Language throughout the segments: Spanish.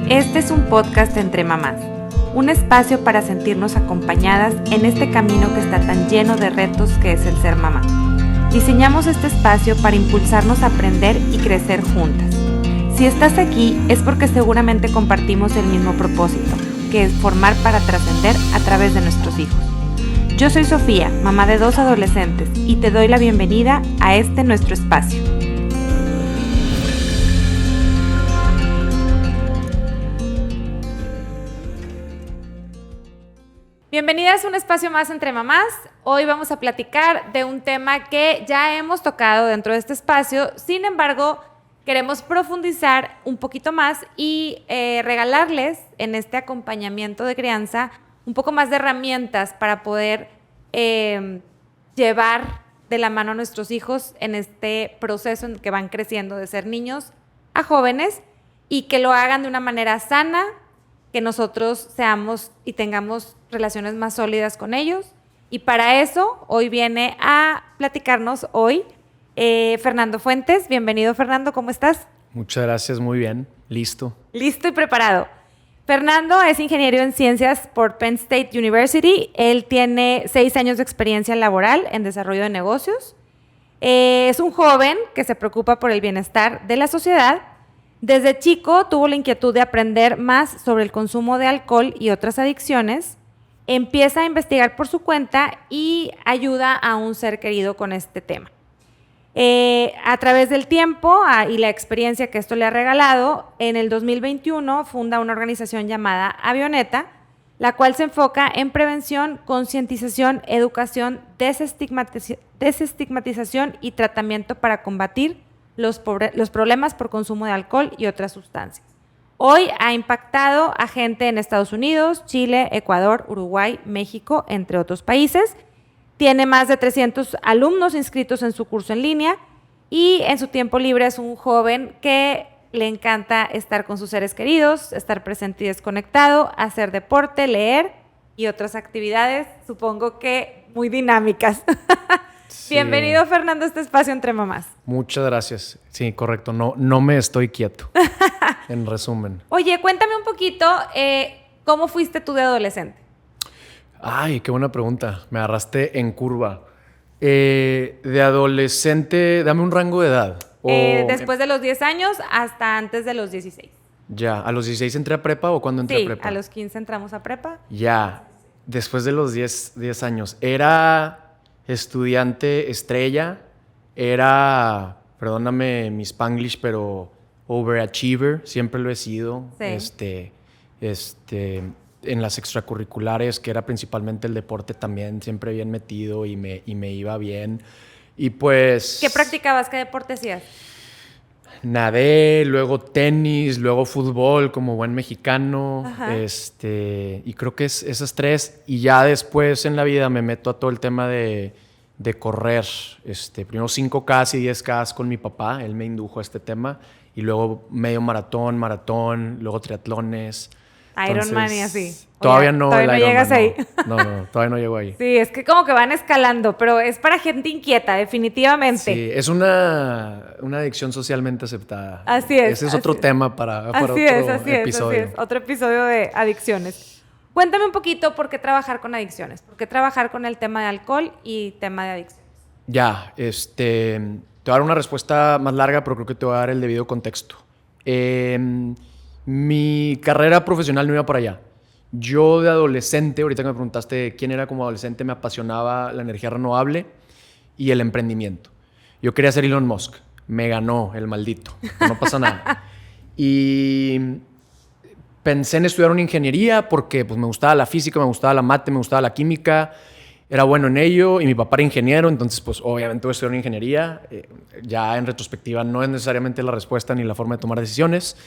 Este es un podcast entre mamás, un espacio para sentirnos acompañadas en este camino que está tan lleno de retos que es el ser mamá. Diseñamos este espacio para impulsarnos a aprender y crecer juntas. Si estás aquí es porque seguramente compartimos el mismo propósito, que es formar para trascender a través de nuestros hijos. Yo soy Sofía, mamá de 2 adolescentes, y te doy la bienvenida a este nuestro espacio. Bienvenidas a un espacio más entre mamás. Hoy vamos a platicar de un tema que ya hemos tocado dentro de este espacio. Sin embargo, queremos profundizar un poquito más y regalarles en este acompañamiento de crianza un poco más de herramientas para poder llevar de la mano a nuestros hijos en este proceso en el que van creciendo de ser niños a jóvenes y que lo hagan de una manera sana, que nosotros seamos y tengamos relaciones más sólidas con ellos. Y para eso, hoy viene a platicarnos Fernando Fuentes. Bienvenido, Fernando, ¿cómo estás? Muchas gracias, muy bien. Listo. Listo y preparado. Fernando es ingeniero en ciencias por Penn State University. Él tiene 6 años de experiencia laboral en desarrollo de negocios. Es un joven que se preocupa por el bienestar de la sociedad. Desde chico tuvo la inquietud de aprender más sobre el consumo de alcohol y otras adicciones. Empieza a investigar por su cuenta y ayuda a un ser querido con este tema. A través del tiempo y la experiencia que esto le ha regalado, en el 2021 funda una organización llamada Avioneta, la cual se enfoca en prevención, concientización, educación, desestigmatización y tratamiento para combatir los problemas por consumo de alcohol y otras sustancias. Hoy ha impactado a gente en Estados Unidos, Chile, Ecuador, Uruguay, México, entre otros países. Tiene más de 300 alumnos inscritos en su curso en línea y en su tiempo libre es un joven que le encanta estar con sus seres queridos, estar presente y desconectado, hacer deporte, leer y otras actividades, supongo que muy dinámicas. Sí. Bienvenido, Fernando, a este espacio entre mamás. Muchas gracias. Sí, correcto. No me estoy quieto, en resumen. Oye, cuéntame un poquito, ¿cómo fuiste tú de adolescente? Ay, qué buena pregunta. Me agarraste en curva. De adolescente, dame un rango de edad. Después de los 10 años hasta antes de los 16. Ya, ¿a los 16 entré a prepa o cuándo entré a prepa? Sí, a los 15 entramos a prepa. Ya, después de los 10 años. Era estudiante estrella, era, perdóname mi Spanglish, pero overachiever, siempre lo he sido. Sí. En las extracurriculares, que era principalmente el deporte también, siempre bien metido y me iba bien. Y pues... ¿Qué practicabas? ¿Qué deporte hacías? Nadé, luego tenis, luego fútbol como buen mexicano. Y creo que es esas 3. Y ya después en la vida me meto a todo el tema de correr. Primero 5K y 10K con mi papá. Él me indujo a este tema. Y luego medio maratón, luego triatlones. Ironman y así. Todavía no llegas ahí. No, todavía no llego ahí. Sí, es que como que van escalando, pero es para gente inquieta, definitivamente. Sí, es una adicción socialmente aceptada. Así es. Ese es otro tema para otro episodio. Así es, otro episodio de adicciones. Cuéntame un poquito por qué trabajar con adicciones, por qué trabajar con el tema de alcohol y tema de adicciones. Ya, te voy a dar una respuesta más larga, pero creo que te voy a dar el debido contexto. Mi carrera profesional no iba para allá. Yo de adolescente, ahorita que me preguntaste quién era como adolescente, me apasionaba la energía renovable y el emprendimiento. Yo quería ser Elon Musk. Me ganó el maldito. No pasa nada. Y pensé en estudiar una ingeniería porque pues, me gustaba la física, me gustaba la mate, me gustaba la química. Era bueno en ello y mi papá era ingeniero, entonces pues obviamente voy a estudiar una ingeniería. Ya en retrospectiva no es necesariamente la respuesta ni la forma de tomar decisiones.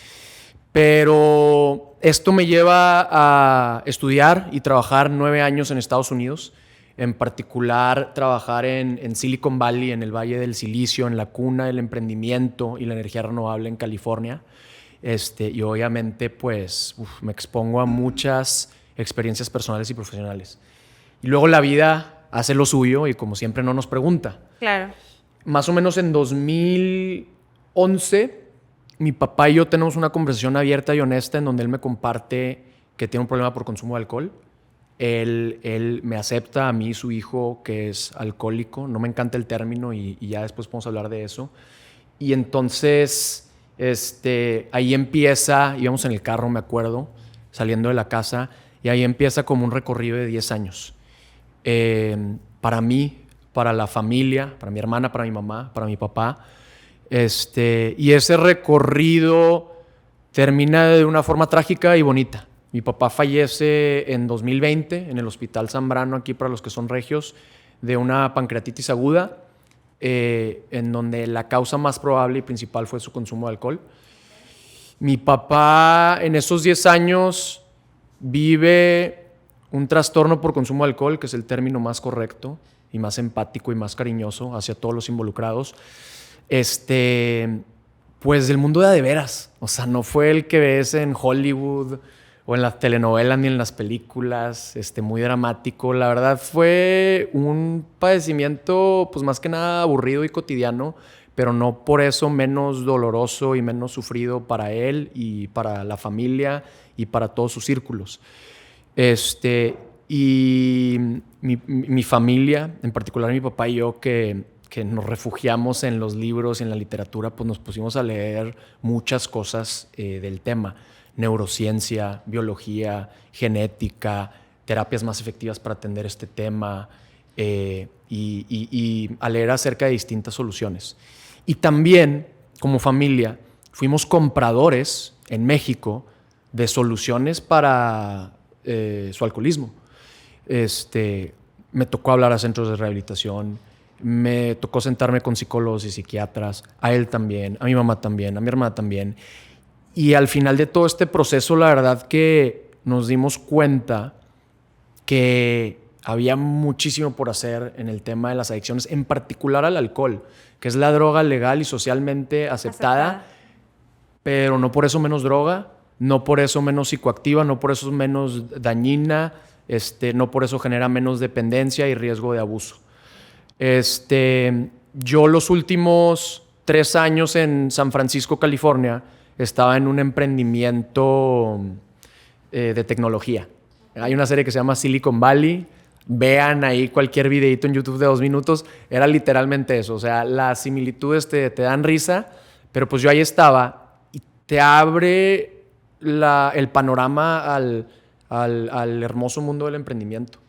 Pero esto me lleva a estudiar y trabajar 9 años en Estados Unidos. En particular, trabajar en Silicon Valley, en el Valle del Silicio, en la cuna del emprendimiento y la energía renovable en California. Y obviamente, pues, me expongo a muchas experiencias personales y profesionales. Y luego la vida hace lo suyo y, como siempre, no nos pregunta. Claro. Más o menos en 2011 mi papá y yo tenemos una conversación abierta y honesta en donde él me comparte que tiene un problema por consumo de alcohol. Él me acepta a mí, su hijo, que es alcohólico. No me encanta el término y ya después podemos hablar de eso. Y entonces, ahí empieza, íbamos en el carro, me acuerdo, saliendo de la casa, y ahí empieza como un recorrido de 10 años. Para mí, para la familia, para mi hermana, para mi mamá, para mi papá. Y ese recorrido termina de una forma trágica y bonita. Mi papá fallece en 2020 en el Hospital Zambrano, aquí para los que son regios, de una pancreatitis aguda, en donde la causa más probable y principal fue su consumo de alcohol. Mi papá en esos 10 años vive un trastorno por consumo de alcohol, que es el término más correcto y más empático y más cariñoso hacia todos los involucrados. Pues del mundo de veras. O sea, no fue el que ves en Hollywood o en las telenovelas ni en las películas, muy dramático. La verdad fue un padecimiento, pues más que nada aburrido y cotidiano, pero no por eso menos doloroso y menos sufrido para él y para la familia y para todos sus círculos. Y mi familia, en particular mi papá y yo, que nos refugiamos en los libros y en la literatura, pues nos pusimos a leer muchas cosas del tema. Neurociencia, biología, genética, terapias más efectivas para atender este tema y a leer acerca de distintas soluciones. Y también, como familia, fuimos compradores en México de soluciones para su alcoholismo. Me tocó hablar a centros de rehabilitación, me tocó sentarme con psicólogos y psiquiatras, a él también, a mi mamá también, a mi hermana también. Y al final de todo este proceso, la verdad que nos dimos cuenta que había muchísimo por hacer en el tema de las adicciones, en particular al alcohol, que es la droga legal y socialmente aceptada, pero no por eso menos droga, no por eso menos psicoactiva, no por eso menos dañina, no por eso genera menos dependencia y riesgo de abuso. Yo los últimos 3 años en San Francisco, California, estaba en un emprendimiento de tecnología. Hay una serie que se llama Silicon Valley. Vean ahí cualquier videito en YouTube de 2 minutos. Era literalmente eso. O sea, las similitudes te dan risa, pero pues yo ahí estaba y te abre el panorama al hermoso mundo del emprendimiento.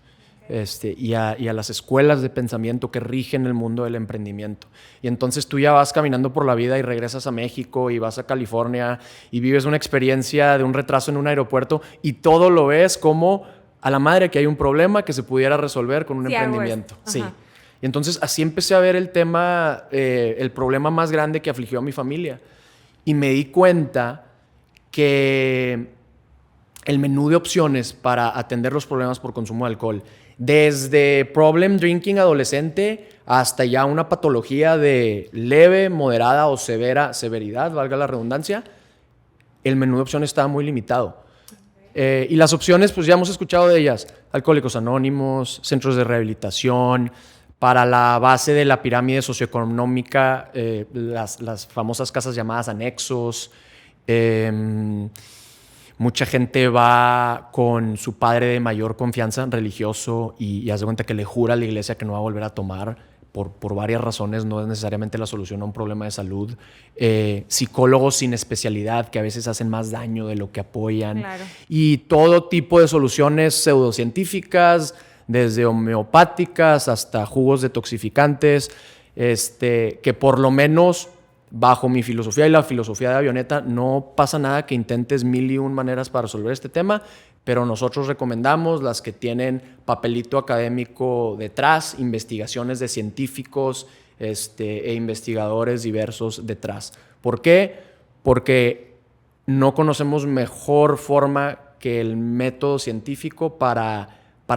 Y a las escuelas de pensamiento que rigen el mundo del emprendimiento. Y entonces tú ya vas caminando por la vida y regresas a México y vas a California y vives una experiencia de un retraso en un aeropuerto y todo lo ves como a la madre que hay un problema que se pudiera resolver con un emprendimiento. Sí. Y entonces así empecé a ver el tema, el problema más grande que afligió a mi familia. Y me di cuenta que el menú de opciones para atender los problemas por consumo de alcohol, desde problem drinking adolescente hasta ya una patología de leve, moderada o severidad, valga la redundancia, el menú de opciones estaba muy limitado. Y las opciones, pues ya hemos escuchado de ellas: Alcohólicos Anónimos, centros de rehabilitación, para la base de la pirámide socioeconómica, las famosas casas llamadas anexos. Mucha gente va con su padre de mayor confianza religioso y hace cuenta que le jura a la iglesia que no va a volver a tomar por varias razones. No es necesariamente la solución a un problema de salud. Psicólogos sin especialidad que a veces hacen más daño de lo que apoyan. Claro. Y todo tipo de soluciones pseudocientíficas, desde homeopáticas hasta jugos detoxificantes, que por lo menos bajo mi filosofía y la filosofía de Avioneta no pasa nada que intentes 1001 maneras para resolver este tema, pero nosotros recomendamos las que tienen papelito académico detrás, investigaciones de científicos e investigadores diversos detrás. ¿Por qué? Porque no conocemos mejor forma que el método científico para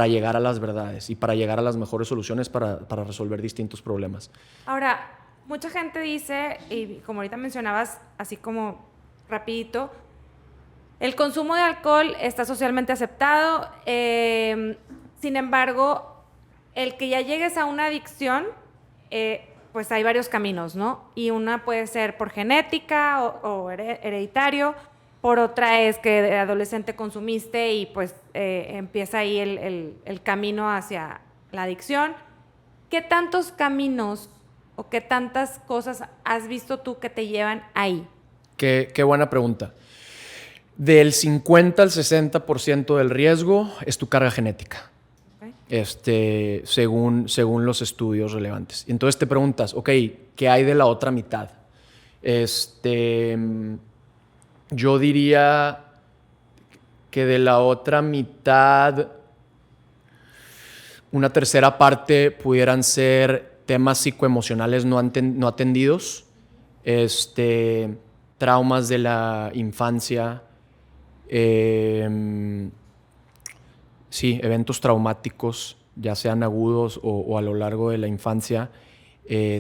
llegar a las verdades y para llegar a las mejores soluciones para resolver distintos problemas. Ahora, mucha gente dice, y como ahorita mencionabas, así como rapidito, el consumo de alcohol está socialmente aceptado. Sin embargo, el que ya llegues a una adicción pues hay varios caminos, ¿no? Y una puede ser por genética o hereditario, por otra es que de adolescente consumiste y pues empieza ahí el camino hacia la adicción. ¿Qué tantos caminos o qué tantas cosas has visto tú que te llevan ahí? Qué buena pregunta. Del 50 al 60% del riesgo es tu carga genética. Según los estudios relevantes. Entonces te preguntas, ok, ¿qué hay de la otra mitad? Yo diría que de la otra mitad, una tercera parte pudieran ser temas psicoemocionales no atendidos, traumas de la infancia, sí, eventos traumáticos, ya sean agudos o a lo largo de la infancia,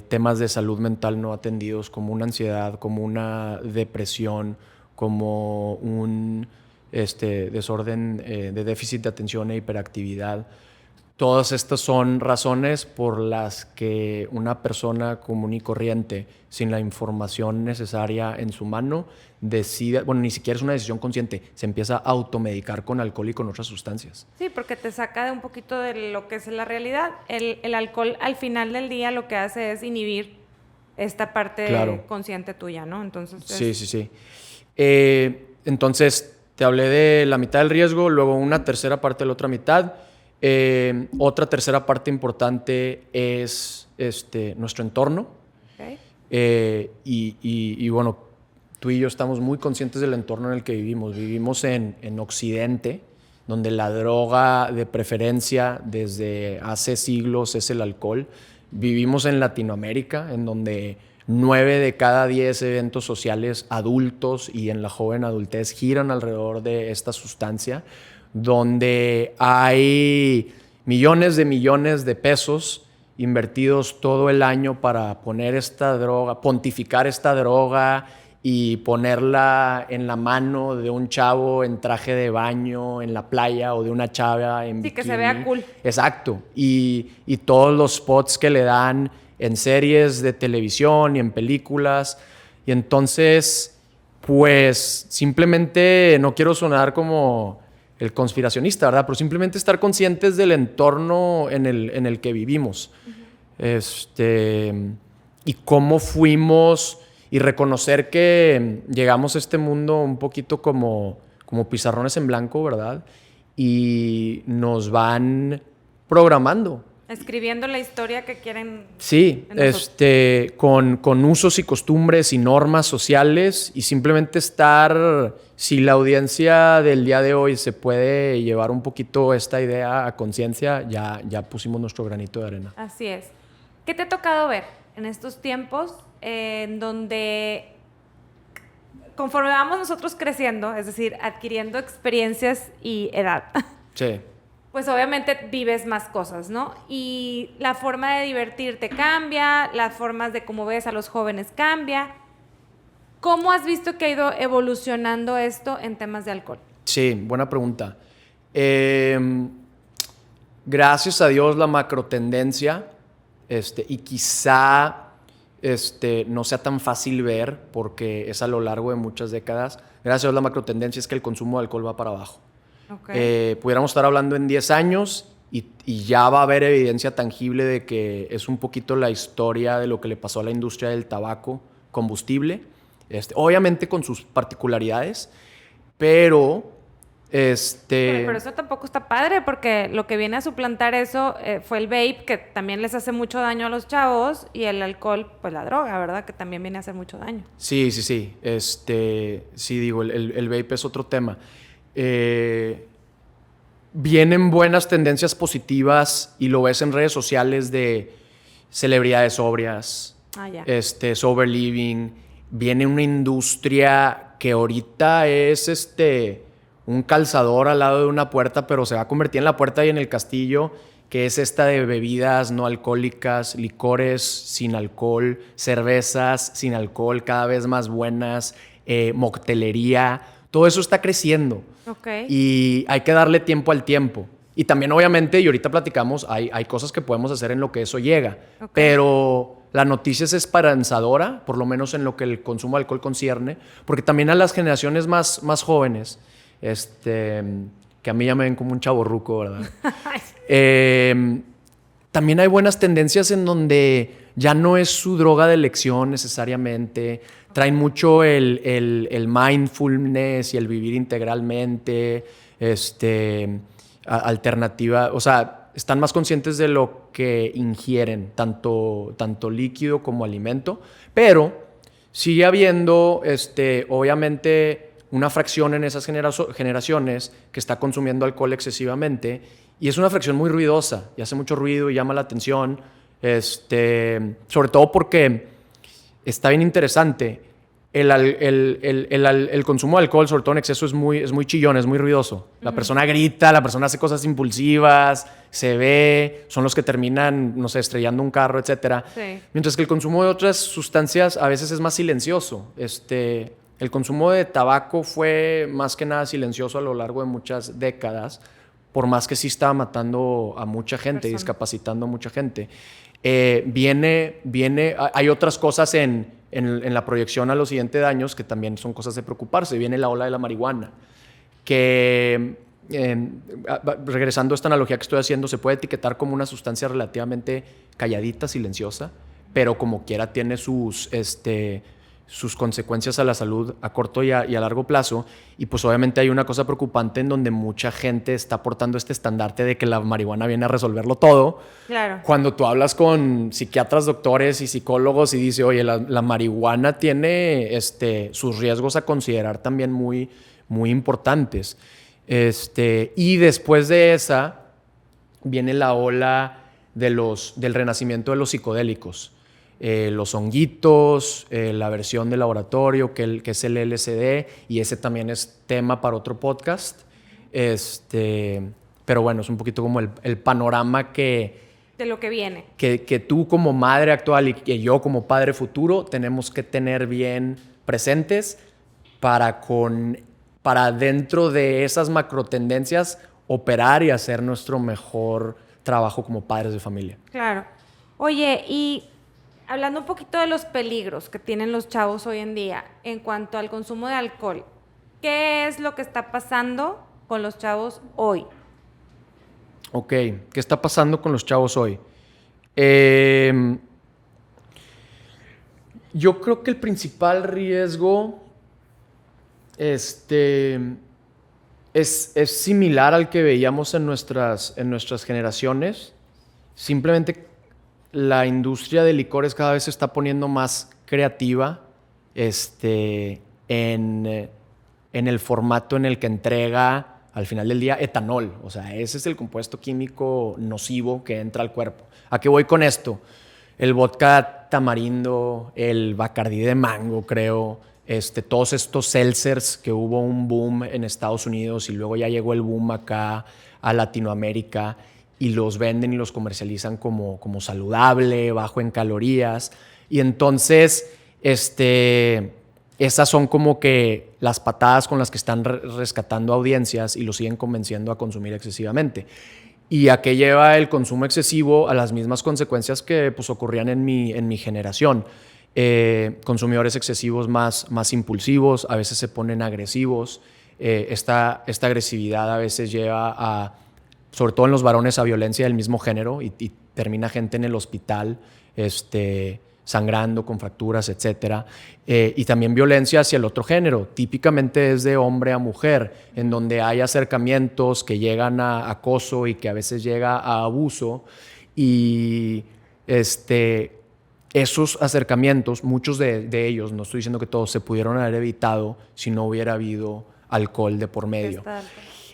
temas de salud mental no atendidos como una ansiedad, como una depresión, como un desorden de déficit de atención e hiperactividad. Todas estas son razones por las que una persona común y corriente, sin la información necesaria en su mano, decide, bueno, ni siquiera es una decisión consciente, se empieza a automedicar con alcohol y con otras sustancias. Sí, porque te saca de un poquito de lo que es la realidad. El alcohol al final del día lo que hace es inhibir esta parte consciente tuya, ¿no? Entonces Sí. Entonces, te hablé de la mitad del riesgo, luego una tercera parte de la otra mitad. Otra tercera parte importante es nuestro entorno. Okay. Y bueno, tú y yo estamos muy conscientes del entorno en el que vivimos. Vivimos en Occidente, donde la droga de preferencia desde hace siglos es el alcohol. Vivimos en Latinoamérica, en donde 9 de cada 10 eventos sociales adultos y en la joven adultez giran alrededor de esta sustancia, donde hay millones de pesos invertidos todo el año para poner esta droga, pontificar esta droga y ponerla en la mano de un chavo en traje de baño en la playa o de una chava en bikini. Que se vea cool. Exacto. Y todos los spots que le dan en series de televisión y en películas. Y entonces, pues, simplemente no quiero sonar como el conspiracionista, ¿verdad? Pero simplemente estar conscientes del entorno en el que vivimos. Y cómo fuimos, y reconocer que llegamos a este mundo un poquito como pizarrones en blanco, ¿verdad? Y nos van programando. Escribiendo la historia que quieren. Sí, con usos y costumbres y normas sociales, y simplemente estar, si la audiencia del día de hoy se puede llevar un poquito esta idea a conciencia, ya pusimos nuestro granito de arena. Así es. ¿Qué te ha tocado ver en estos tiempos en donde, conforme vamos nosotros creciendo, es decir, adquiriendo experiencias y edad? Sí. Pues obviamente vives más cosas, ¿no? Y la forma de divertirte cambia, las formas de cómo ves a los jóvenes cambia. ¿Cómo has visto que ha ido evolucionando esto en temas de alcohol? Sí, buena pregunta. Gracias a Dios la macrotendencia, y quizá no sea tan fácil ver porque es a lo largo de muchas décadas, gracias a Dios la macrotendencia es que el consumo de alcohol va para abajo. Okay. Pudiéramos estar hablando en 10 años y ya va a haber evidencia tangible de que es un poquito la historia de lo que le pasó a la industria del tabaco combustible, obviamente con sus particularidades, pero Pero eso tampoco está padre, porque lo que viene a suplantar eso fue el vape, que también les hace mucho daño a los chavos, y el alcohol, pues la droga, ¿verdad? Que también viene a hacer mucho daño. Sí. Sí, digo, el vape es otro tema. Vienen buenas tendencias positivas y lo ves en redes sociales de celebridades sobrias, sober living. Viene una industria que ahorita es un calzador al lado de una puerta, pero se va a convertir en la puerta y en el castillo, que es esta de bebidas no alcohólicas, licores sin alcohol, cervezas sin alcohol cada vez más buenas, moctelería. Todo eso está creciendo. Okay. Y hay que darle tiempo al tiempo. Y también, obviamente, y ahorita platicamos, hay cosas que podemos hacer en lo que eso llega. Okay. Pero la noticia es esperanzadora, por lo menos en lo que el consumo de alcohol concierne, porque también a las generaciones más jóvenes, que a mí ya me ven como un chavorruco, ¿verdad? También hay buenas tendencias en donde ya no es su droga de elección necesariamente. Traen mucho el mindfulness y el vivir integralmente, alternativa, o sea, están más conscientes de lo que ingieren, tanto líquido como alimento, pero sigue habiendo, obviamente, una fracción en esas generaciones que está consumiendo alcohol excesivamente, y es una fracción muy ruidosa, y hace mucho ruido y llama la atención, sobre todo porque está bien interesante. El consumo de alcohol, sobre todo en exceso, es muy chillón, es muy ruidoso. La persona grita, la persona hace cosas impulsivas, se ve, son los que terminan, no sé, estrellando un carro, etc. Sí. Mientras que el consumo de otras sustancias a veces es más silencioso. El consumo de tabaco fue más que nada silencioso a lo largo de muchas décadas, por más que sí estaba matando a mucha gente y discapacitando a mucha gente. Hay otras cosas en la proyección a los siguientes años que también son cosas de preocuparse. Viene la ola de la marihuana, que regresando a esta analogía que estoy haciendo, se puede etiquetar como una sustancia relativamente calladita, silenciosa, pero como quiera tiene sus consecuencias a la salud a corto y a largo plazo. Y pues obviamente hay una cosa preocupante en donde mucha gente está aportando este estandarte de que la marihuana viene a resolverlo todo. Claro. Cuando tú hablas con psiquiatras, doctores y psicólogos y dice, oye, la marihuana tiene sus riesgos a considerar también muy, muy importantes. Y después de esa viene la ola del renacimiento de los psicodélicos. Los honguitos, la versión de laboratorio que es el LSD, y ese también es tema para otro podcast. Pero bueno, es un poquito como el panorama de lo que viene. Que tú como madre actual y que yo como padre futuro tenemos que tener bien presentes para dentro de esas macro tendencias operar y hacer nuestro mejor trabajo como padres de familia. Claro. Oye, y hablando un poquito de los peligros que tienen los chavos hoy en día en cuanto al consumo de alcohol, ¿qué es lo que está pasando con los chavos hoy? Ok, ¿qué está pasando con los chavos hoy? Yo creo que el principal riesgo es similar al que veíamos en nuestras generaciones. Simplemente la industria de licores cada vez se está poniendo más creativa en el formato en el que entrega al final del día etanol. O sea, ese es el compuesto químico nocivo que entra al cuerpo. ¿A qué voy con esto? El vodka tamarindo, el Bacardí de mango, creo, todos estos seltzers que hubo un boom en Estados Unidos y luego ya llegó el boom acá a Latinoamérica y los venden y los comercializan como saludable, bajo en calorías. Y entonces, esas son como que las patadas con las que están rescatando audiencias y los siguen convenciendo a consumir excesivamente. ¿Y a qué lleva el consumo excesivo? A las mismas consecuencias que pues, ocurrían en mi generación. Consumidores excesivos más impulsivos, a veces se ponen agresivos. Esta agresividad a veces lleva a, sobre todo en los varones, a violencia del mismo género y termina gente en el hospital sangrando con fracturas, etc. Y también violencia hacia el otro género. Típicamente es de hombre a mujer, en donde hay acercamientos que llegan a acoso y que a veces llega a abuso. Y esos acercamientos, muchos de ellos, no estoy diciendo que todos, se pudieron haber evitado si no hubiera habido alcohol de por medio.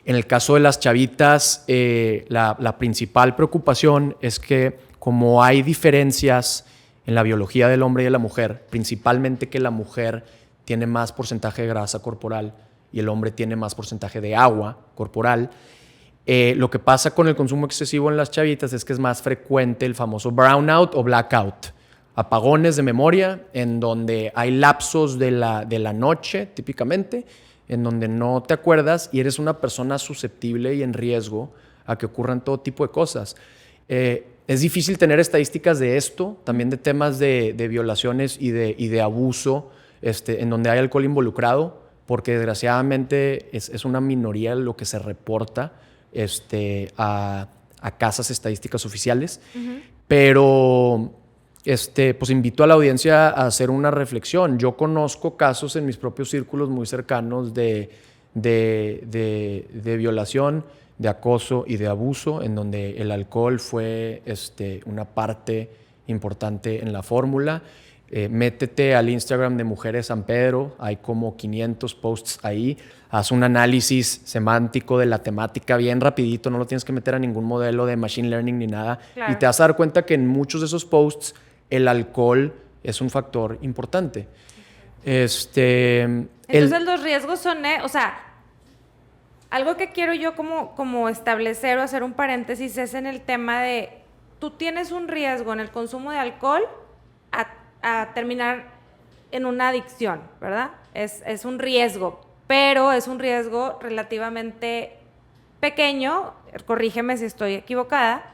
En el caso de las chavitas, la principal preocupación es que como hay diferencias en la biología del hombre y de la mujer, principalmente que la mujer tiene más porcentaje de grasa corporal y el hombre tiene más porcentaje de agua corporal, lo que pasa con el consumo excesivo en las chavitas es que es más frecuente el famoso brownout o blackout, apagones de memoria en donde hay lapsos de la noche, típicamente, en donde no te acuerdas y eres una persona susceptible y en riesgo a que ocurran todo tipo de cosas. Es difícil tener estadísticas de esto, también de temas de violaciones y de abuso en donde hay alcohol involucrado, porque desgraciadamente es una minoría lo que se reporta a casas estadísticas oficiales. Pero pues invito a la audiencia a hacer una reflexión. Yo conozco casos en mis propios círculos muy cercanos de violación, de acoso y de abuso, en donde el alcohol fue una parte importante en la fórmula. Métete al Instagram de Mujeres San Pedro, hay como 500 posts ahí. Haz un análisis semántico de la temática bien rapidito, no lo tienes que meter a ningún modelo de machine learning ni nada. Claro. Y te vas a dar cuenta que en muchos de esos posts el alcohol es un factor importante. Entonces los riesgos son, o sea, algo que quiero yo como establecer o hacer un paréntesis es en el tema de, tú tienes un riesgo en el consumo de alcohol a terminar en una adicción, ¿verdad? Es un riesgo, pero es un riesgo relativamente pequeño, corrígeme si estoy equivocada,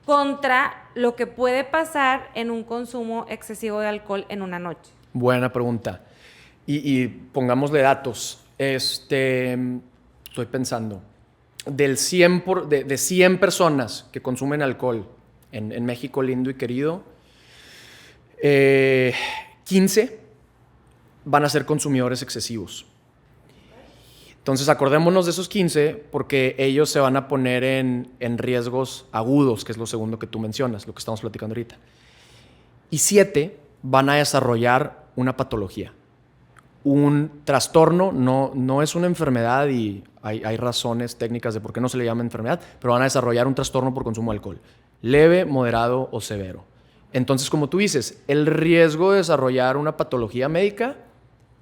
contra lo que puede pasar en un consumo excesivo de alcohol en una noche. Buena pregunta. Y pongámosle datos. Estoy pensando, de 100 personas que consumen alcohol en México lindo y querido, 15 van a ser consumidores excesivos. Entonces acordémonos de esos 15 porque ellos se van a poner en riesgos agudos, que es lo segundo que tú mencionas, lo que estamos platicando ahorita. Y 7 van a desarrollar una patología. Un trastorno no es una enfermedad y hay razones técnicas de por qué no se le llama enfermedad, pero van a desarrollar un trastorno por consumo de alcohol, leve, moderado o severo. Entonces, como tú dices, el riesgo de desarrollar una patología médica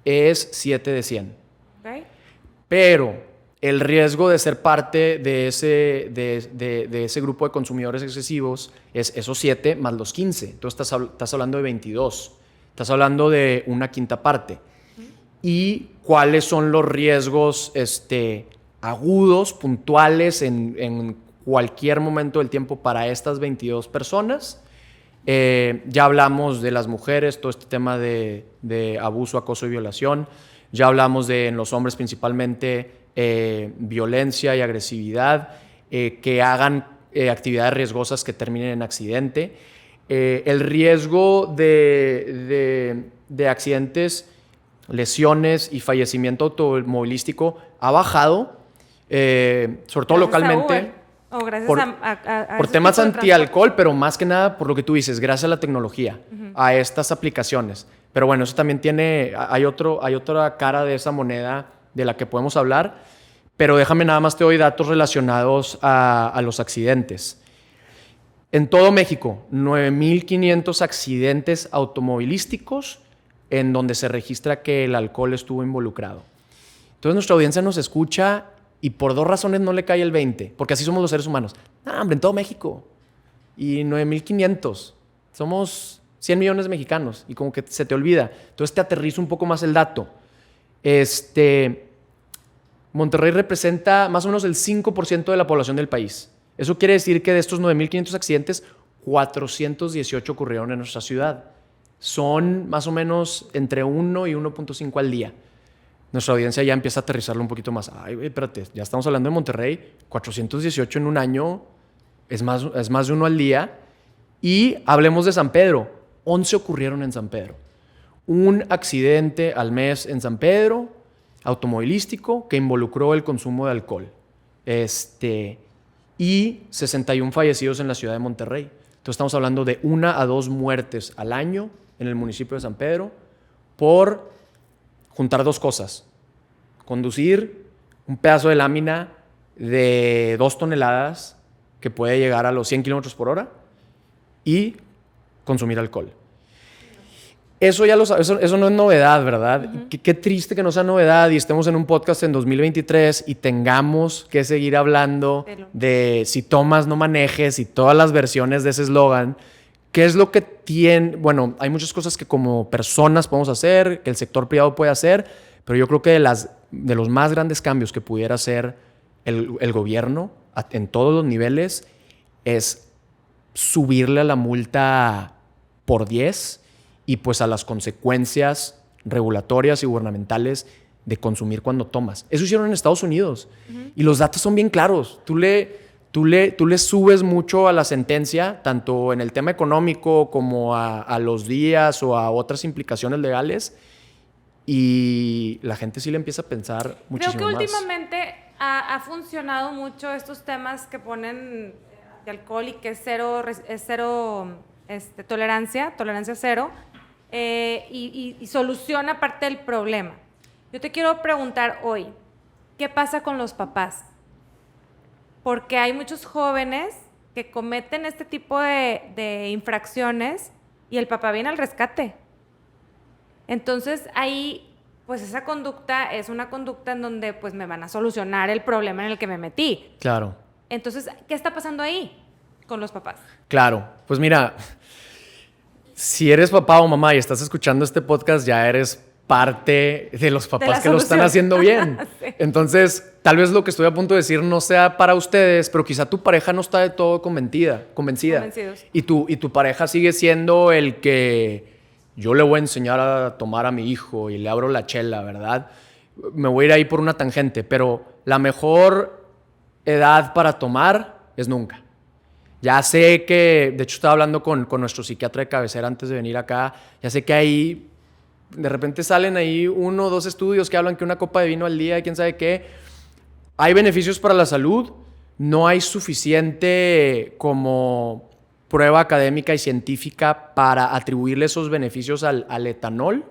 es 7 de 100. Okay. Pero el riesgo de ser parte de ese grupo de consumidores excesivos es esos 7 más los 15. Entonces estás hablando de 22. Estás hablando de una quinta parte. ¿Y cuáles son los riesgos agudos, puntuales en cualquier momento del tiempo para estas 22 personas? Ya hablamos de las mujeres, todo este tema de abuso, acoso y violación. Ya hablamos de en los hombres principalmente violencia y agresividad, que hagan actividades riesgosas que terminen en accidente. El riesgo de accidentes, lesiones y fallecimiento automovilístico ha bajado, sobre todo localmente. Por temas antialcohol, pero más que nada por lo que tú dices, gracias a la tecnología, a estas aplicaciones. Pero bueno, eso también hay otra cara de esa moneda de la que podemos hablar, pero déjame nada más te doy datos relacionados a los accidentes. En todo México, 9,500 accidentes automovilísticos en donde se registra que el alcohol estuvo involucrado. Entonces nuestra audiencia nos escucha y por 2 razones no le cae el 20, porque así somos los seres humanos. Hombre, en todo México. Y 9,500. Somos 100 millones de mexicanos y como que se te olvida. Entonces te aterrizo un poco más el dato. Monterrey representa más o menos el 5% de la población del país. Eso quiere decir que de estos 9,500 accidentes, 418 ocurrieron en nuestra ciudad. Son más o menos entre 1 y 1.5 al día. Nuestra audiencia ya empieza a aterrizarlo un poquito más. Ay, espérate, ya estamos hablando de Monterrey, 418 en un año, es más de 1 al día. Y hablemos de San Pedro, 11 ocurrieron en San Pedro. Un accidente al mes en San Pedro, automovilístico, que involucró el consumo de alcohol. Y 61 fallecidos en la ciudad de Monterrey. Entonces estamos hablando de 1 a 2 muertes al año en el municipio de San Pedro por juntar 2 cosas. Conducir un pedazo de lámina de 2 toneladas que puede llegar a los 100 kilómetros por hora y consumir alcohol. Eso no es novedad, ¿verdad? Qué triste que no sea novedad y estemos en un podcast en 2023 y tengamos que seguir hablando de si tomas, no manejes y todas las versiones de ese eslogan. ¿Qué es lo que tiene? Bueno, hay muchas cosas que como personas podemos hacer, que el sector privado puede hacer, pero yo creo que de los más grandes cambios que pudiera hacer el gobierno en todos los niveles es subirle a la multa por 10 y pues a las consecuencias regulatorias y gubernamentales de consumir cuando tomas. Eso hicieron en Estados Unidos. Y los datos son bien claros. Tú le subes mucho a la sentencia, tanto en el tema económico como a los días o a otras implicaciones legales, y la gente sí le empieza a pensar muchísimo más. Creo que últimamente ha funcionado mucho estos temas que ponen de alcohol y que es cero tolerancia cero, y soluciona parte del problema. Yo te quiero preguntar hoy, ¿qué pasa con los papás? Porque hay muchos jóvenes que cometen este tipo de infracciones y el papá viene al rescate. Entonces ahí, pues esa conducta es una conducta en donde pues me van a solucionar el problema en el que me metí. Claro. Entonces, ¿qué está pasando ahí con los papás? Claro, pues mira, si eres papá o mamá y estás escuchando este podcast, ya eres parte de los papás que lo están haciendo bien. Sí. Entonces, tal vez lo que estoy a punto de decir no sea para ustedes, pero quizá tu pareja no está de todo convencida. Convencidos. Y tu pareja sigue siendo el que yo le voy a enseñar a tomar a mi hijo y le abro la chela, ¿verdad? Me voy a ir ahí por una tangente, pero la mejor edad para tomar es nunca. Ya sé que, de hecho estaba hablando con nuestro psiquiatra de cabecera antes de venir acá, ya sé que ahí de repente salen ahí 1 o 2 estudios que hablan que una copa de vino al día, quién sabe qué. Hay beneficios para la salud, no hay suficiente como prueba académica y científica para atribuirle esos beneficios al etanol.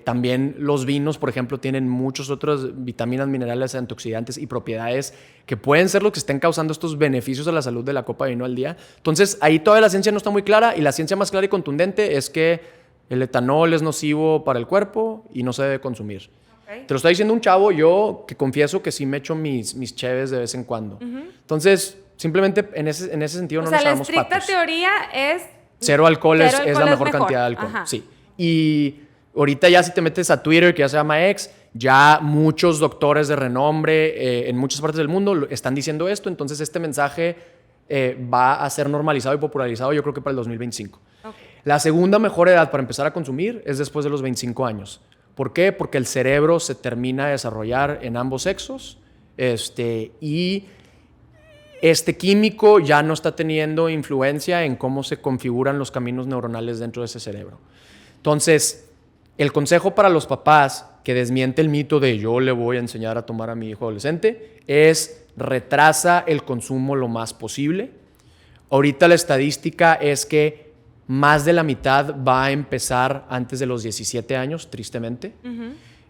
También los vinos, por ejemplo, tienen muchas otras vitaminas, minerales, antioxidantes y propiedades que pueden ser lo que estén causando estos beneficios a la salud de la copa de vino al día. Entonces, ahí todavía la ciencia no está muy clara, y la ciencia más clara y contundente es que el etanol es nocivo para el cuerpo y no se debe consumir. Okay. Te lo está diciendo un chavo, yo que confieso que sí me echo mis cheves de vez en cuando. Entonces, simplemente en ese sentido no nos hagamos patos. La estricta teoría es... Cero alcohol es la mejor cantidad de alcohol. Ajá. Sí. Y ahorita ya si te metes a Twitter, que ya se llama X, ya muchos doctores de renombre en muchas partes del mundo están diciendo esto. Entonces, este mensaje va a ser normalizado y popularizado, yo creo que para el 2025. Okay. La segunda mejor edad para empezar a consumir es después de los 25 años. ¿Por qué? Porque el cerebro se termina de desarrollar en ambos sexos, y este químico ya no está teniendo influencia en cómo se configuran los caminos neuronales dentro de ese cerebro. Entonces, el consejo para los papás que desmiente el mito de yo le voy a enseñar a tomar a mi hijo adolescente es retrasa el consumo lo más posible. Ahorita la estadística es que más de la mitad va a empezar antes de los 17 años, tristemente.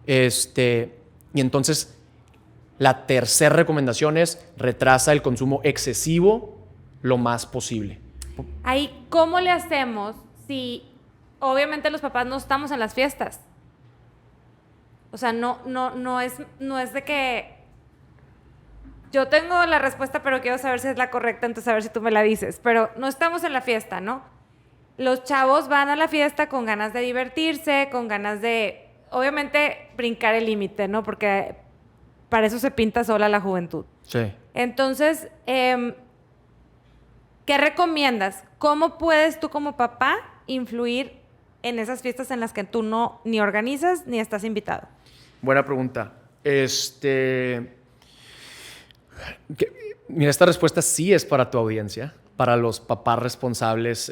Y entonces, la tercera recomendación es retrasa el consumo excesivo lo más posible. Ahí, ¿cómo le hacemos si obviamente los papás no estamos en las fiestas? O sea, no es de que yo tengo la respuesta, pero quiero saber si es la correcta, entonces a ver si tú me la dices. Pero no estamos en la fiesta, ¿no? Los chavos van a la fiesta con ganas de divertirse, con ganas de, obviamente, brincar el límite, ¿no? Porque para eso se pinta sola la juventud. Sí. Entonces, ¿qué recomiendas? ¿Cómo puedes tú como papá influir en esas fiestas en las que tú no ni organizas ni estás invitado? Buena pregunta. Mira, esta respuesta sí es para tu audiencia, para los papás responsables,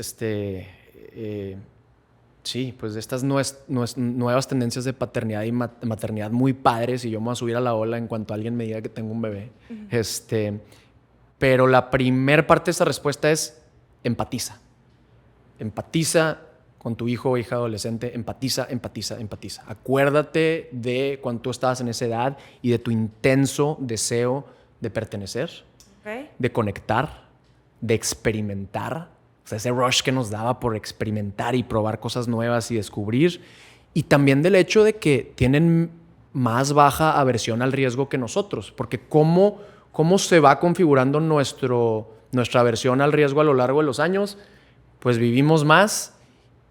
sí, pues de estas nuevas tendencias de paternidad y maternidad muy padres, y yo me voy a subir a la ola en cuanto alguien me diga que tengo un bebé. Pero la primer parte de esta respuesta es empatiza. Empatiza con tu hijo o hija adolescente, empatiza. Acuérdate de cuando tú estabas en esa edad y de tu intenso deseo de pertenecer, de conectar, de experimentar. O sea, ese rush que nos daba por experimentar y probar cosas nuevas y descubrir. Y también del hecho de que tienen más baja aversión al riesgo que nosotros. Porque cómo se va configurando nuestra aversión al riesgo a lo largo de los años, pues vivimos más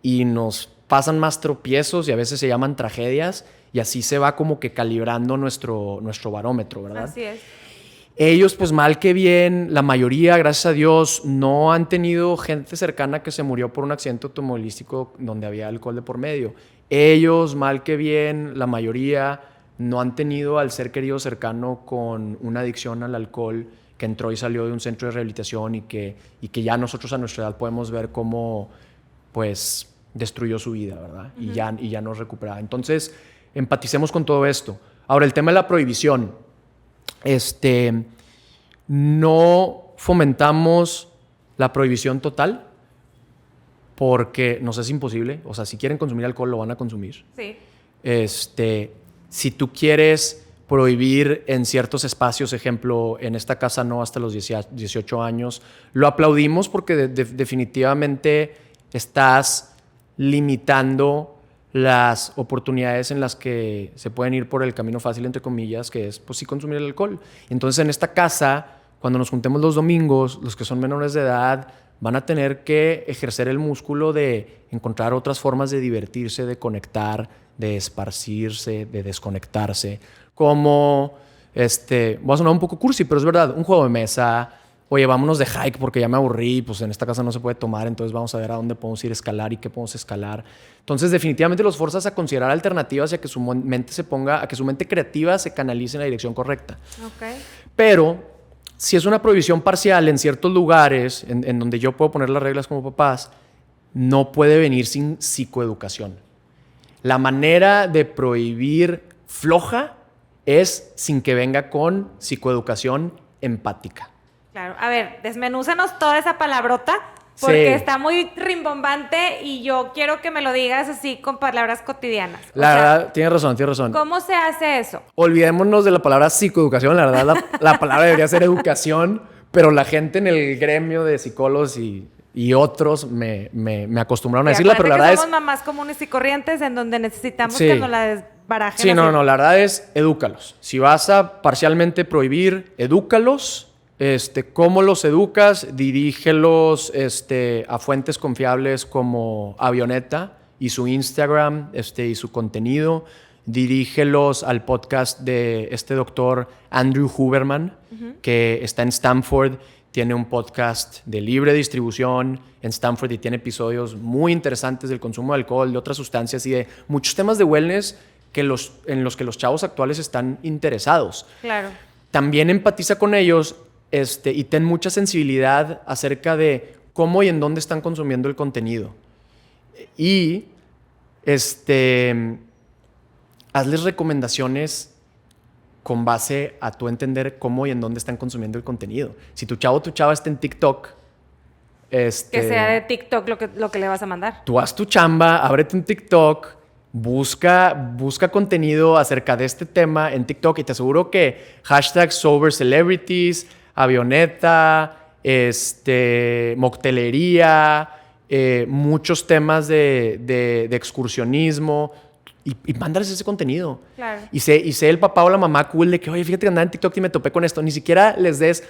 y nos pasan más tropiezos y a veces se llaman tragedias, y así se va como que calibrando nuestro barómetro, ¿verdad? Así es. Ellos, pues mal que bien, la mayoría, gracias a Dios, no han tenido gente cercana que se murió por un accidente automovilístico donde había alcohol de por medio. Ellos, mal que bien, la mayoría no han tenido al ser querido cercano con una adicción al alcohol que entró y salió de un centro de rehabilitación y que ya nosotros a nuestra edad podemos ver cómo, pues, destruyó su vida, ¿verdad? Uh-huh. Y ya no recupera. Entonces, empaticemos con todo esto. Ahora, el tema de la prohibición. No fomentamos la prohibición total porque nos es imposible. O sea, si quieren consumir alcohol, lo van a consumir. Sí. Si tú quieres prohibir en ciertos espacios, ejemplo, en esta casa no hasta los 18 años, lo aplaudimos porque definitivamente estás limitando las oportunidades en las que se pueden ir por el camino fácil, entre comillas, que es, pues sí, consumir el alcohol. Entonces, en esta casa, cuando nos juntemos los domingos, los que son menores de edad van a tener que ejercer el músculo de encontrar otras formas de divertirse, de conectar, de esparcirse, de desconectarse. Como, voy a sonar un poco cursi, pero es verdad, un juego de mesa. Oye, vámonos de hike porque ya me aburrí, pues en esta casa no se puede tomar, entonces vamos a ver a dónde podemos ir a escalar y qué podemos escalar. Entonces, definitivamente los forzas a considerar alternativas y a que su mente a que su mente creativa se canalice en la dirección correcta. Okay. Pero, si es una prohibición parcial en ciertos lugares, en donde yo puedo poner las reglas como papás, no puede venir sin psicoeducación. La manera de prohibir floja es sin que venga con psicoeducación empática. Claro. A ver, desmenúzanos toda esa palabrota porque sí. Está muy rimbombante y yo quiero que me lo digas así con palabras cotidianas. La verdad, tienes razón. ¿Cómo se hace eso? Olvidémonos de la palabra psicoeducación. La verdad, la palabra debería ser educación, pero la gente en el gremio de psicólogos y otros me acostumbraron a decirla, pero la verdad somos mamás comunes y corrientes en donde necesitamos sí. que nos la desbarajen. Sí, no, la verdad es edúcalos. Si vas a parcialmente prohibir, edúcalos. ¿Cómo los educas? Dirígelos a fuentes confiables como Avioneta y su Instagram y su contenido. Dirígelos al podcast de este doctor Andrew Huberman, que está en Stanford. Tiene un podcast de libre distribución en Stanford y tiene episodios muy interesantes del consumo de alcohol, de otras sustancias y de muchos temas de wellness en los que los chavos actuales están interesados. Claro. También empatiza con ellos y ten mucha sensibilidad acerca de cómo y en dónde están consumiendo el contenido. Y hazles recomendaciones con base a tu entender cómo y en dónde están consumiendo el contenido. Si tu chavo o tu chava está en TikTok, que sea de TikTok lo que le vas a mandar. Tú haz tu chamba, ábrete un TikTok, busca contenido acerca de este tema en TikTok y te aseguro que #SoberCelebrities, Avioneta, moctelería, muchos temas de excursionismo y mándales ese contenido. Claro. Y sé el papá o la mamá cool de que, oye, fíjate que andaba en TikTok y me topé con esto. Ni siquiera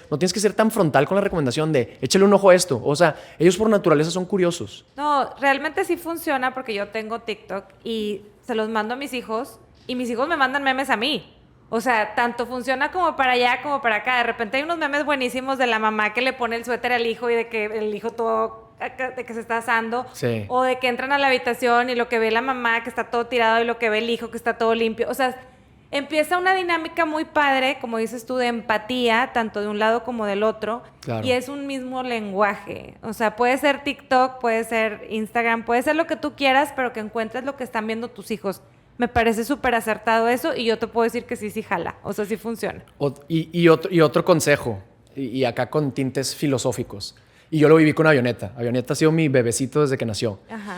no tienes que ser tan frontal con la recomendación de échale un ojo a esto. O sea, ellos por naturaleza son curiosos. No, realmente sí funciona porque yo tengo TikTok y se los mando a mis hijos y mis hijos me mandan memes a mí. O sea, tanto funciona como para allá como para acá. De repente hay unos memes buenísimos de la mamá que le pone el suéter al hijo y de que el hijo todo, de que se está asando. Sí. O de que entran a la habitación y lo que ve la mamá que está todo tirado y lo que ve el hijo que está todo limpio. O sea, empieza una dinámica muy padre, como dices tú, de empatía, tanto de un lado como del otro. Claro. Y es un mismo lenguaje. O sea, puede ser TikTok, puede ser Instagram, puede ser lo que tú quieras, pero que encuentres lo que están viendo tus hijos. Me parece súper acertado eso y yo te puedo decir que sí jala. O sea, sí funciona. Y otro consejo, y acá con tintes filosóficos. Y yo lo viví con Avioneta. Avioneta ha sido mi bebecito desde que nació. Ajá.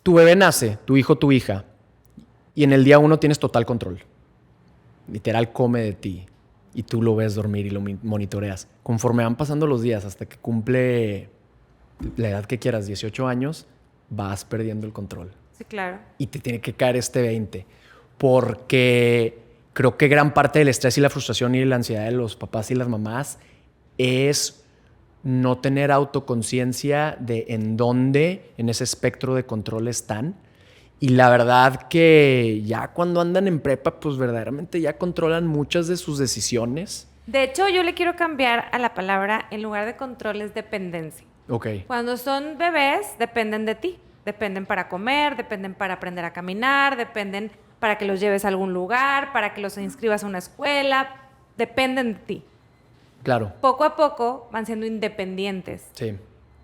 Tu bebé nace, tu hijo, tu hija, y en el día 1 tienes total control. Literal come de ti y tú lo ves dormir y lo monitoreas. Conforme van pasando los días hasta que cumple la edad que quieras, 18 años, vas perdiendo el control. Sí, claro. Y te tiene que caer este 20. Porque creo que gran parte del estrés y la frustración y la ansiedad de los papás y las mamás es no tener autoconciencia de en dónde en ese espectro de control están Y la verdad que ya cuando andan en prepa, pues verdaderamente ya controlan muchas de sus decisiones. De hecho, yo le quiero cambiar a la palabra, en lugar de control, es dependencia. Ok. Cuando son bebés, dependen de ti. Dependen para comer, dependen para aprender a caminar, dependen para que los lleves a algún lugar, para que los inscribas a una escuela. Dependen de ti. Claro. Poco a poco van siendo independientes. Sí.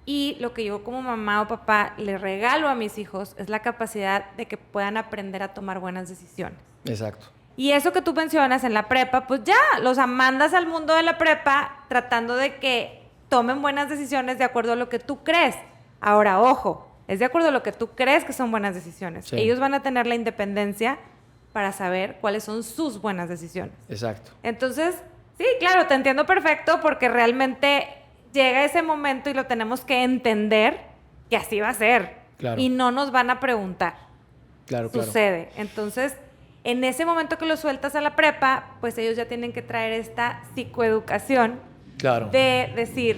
Y lo que yo como mamá o papá le regalo a mis hijos es la capacidad de que puedan aprender a tomar buenas decisiones. Exacto. Y eso que tú mencionas en la prepa, pues ya, los mandas al mundo de la prepa tratando de que tomen buenas decisiones de acuerdo a lo que tú crees. Ahora, ojo, es de acuerdo a lo que tú crees que son buenas decisiones. Sí. Ellos van a tener la independencia para saber cuáles son sus buenas decisiones. Exacto. Entonces, sí, claro, te entiendo perfecto porque realmente llega ese momento y lo tenemos que entender que así va a ser. Claro. Y no nos van a preguntar. Claro, claro. Sucede. Entonces, en ese momento que los sueltas a la prepa, pues ellos ya tienen que traer esta psicoeducación Claro. de decir,